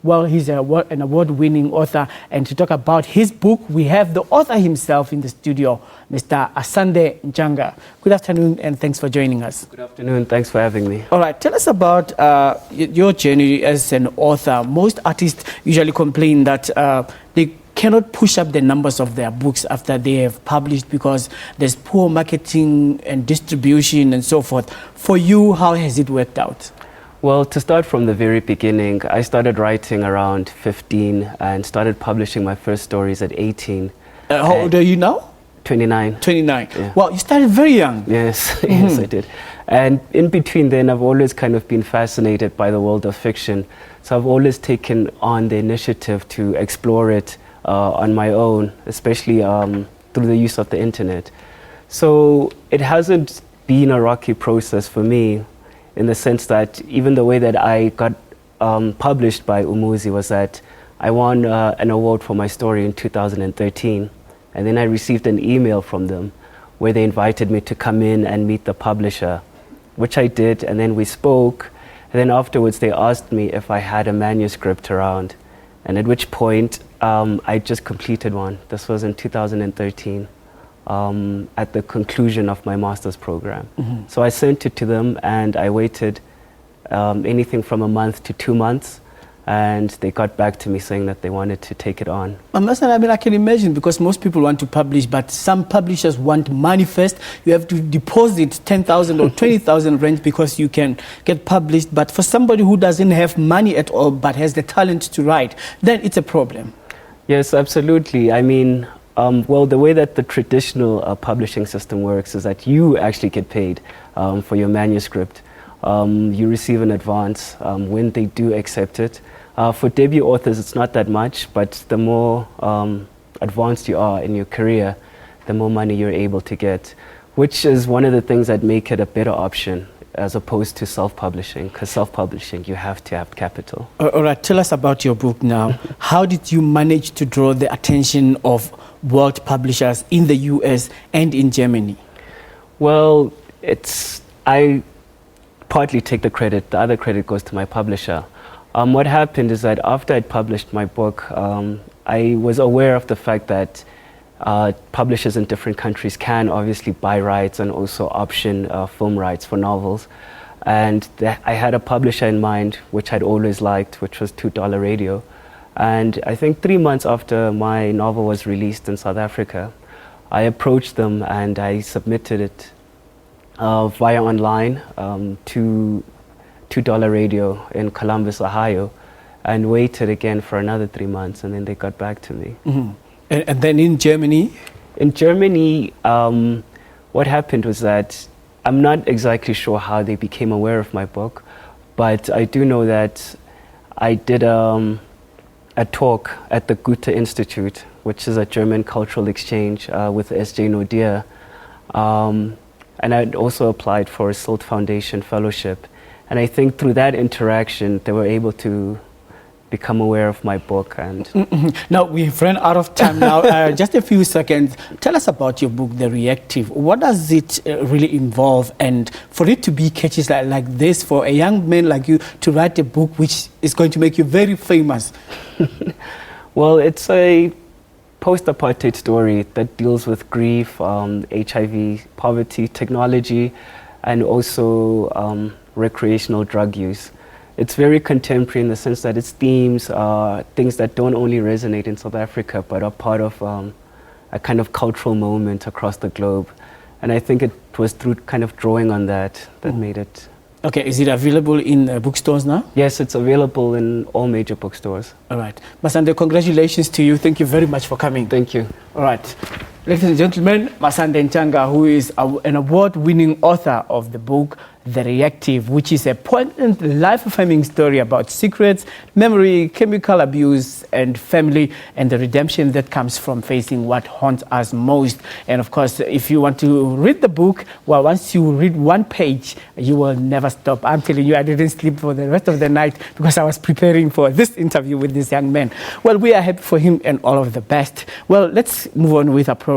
Well, he's an award-winning author, and to talk about his book, we have the author himself in the studio, Mr. Masande Ntshanga. Good afternoon, and thanks for joining us. Good afternoon, thanks for having me. All right, tell us about your journey as an author. Most artists usually complain that they cannot push up the numbers of their books after they have published because there's poor marketing and distribution and so forth. For you, how has it worked out? Well, to start from the very beginning, I started writing around 15 and started publishing my first stories at 18. How old are you now? 29. 29. Yeah. Well, you started very young. Yes, yes, I did. And in between then, I've always kind of been fascinated by the world of fiction. So I've always taken on the initiative to explore it on my own, especially through the use of the internet. So it hasn't been a rocky process for me, in the sense that even the way that I got published by Umuzi was that I won an award for my story in 2013. And then I received an email from them where they invited me to come in and meet the publisher, which I did, and then we spoke. And then afterwards they asked me if I had a manuscript around, and at which point I just completed one. This was in 2013. At the conclusion of my master's program. So I sent it to them, and I waited anything from a month to 2 months, and they got back to me saying that they wanted to take it on. I mean, I can imagine, because most people want to publish, but some publishers want money first. You have to deposit 10,000 or 20,000 rand because you can get published. But for somebody who doesn't have money at all but has the talent to write, then it's a problem. Yes, absolutely. I mean, well, the way that the traditional publishing system works is that you actually get paid for your manuscript. You receive an advance when they do accept it. For debut authors, it's not that much, but the more advanced you are in your career, the more money you're able to get, which is one of the things that make it a better option as opposed to self-publishing, because self-publishing, you have to have capital. All right, tell us about your book now. How did you manage to draw the attention of world publishers in the US and in Germany? Well, I partly take the credit. The other credit goes to my publisher. What happened is that after I'd published my book, I was aware of the fact that publishers in different countries can obviously buy rights and also option film rights for novels. And I had a publisher in mind, which I'd always liked, which was $2 Radio. And I think 3 months after my novel was released in South Africa, I approached them and I submitted it via online to $2 Radio in Columbus, Ohio, and waited again for another 3 months, and then they got back to me. And then in Germany? In Germany, what happened was that I'm not exactly sure how they became aware of my book, but I do know that I did a talk at the Goethe Institute, which is a German cultural exchange with S.J. Nodia. And I also applied for a Silt Foundation fellowship. And I think through that interaction, they were able to become aware of my book. And Now, we've run out of time now. Just a few seconds. Tell us about your book, The Reactive. What does it really involve? And for it to be catchy like this, for a young man like you to write a book which is going to make you very famous? Well, it's a post-apartheid story that deals with grief, HIV, poverty, technology, and also recreational drug use. It's very contemporary in the sense that its themes are things that don't only resonate in South Africa, but are part of a kind of cultural moment across the globe. And I think it was through kind of drawing on that made it. Okay, is it available in bookstores now? Yes, it's available in all major bookstores. All right. Masande, congratulations to you. Thank you very much for coming. Thank you. All right. Ladies and gentlemen, Masande Ntshanga, who is an award-winning author of the book, The Reactive, which is a poignant, life-affirming story about secrets, memory, chemical abuse, and family, and the redemption that comes from facing what haunts us most. And of course, if you want to read the book, well, once you read one page, you will never stop. I'm telling you, I didn't sleep for the rest of the night because I was preparing for this interview with this young man. Well, we are happy for him and all of the best. Well, let's move on with our program.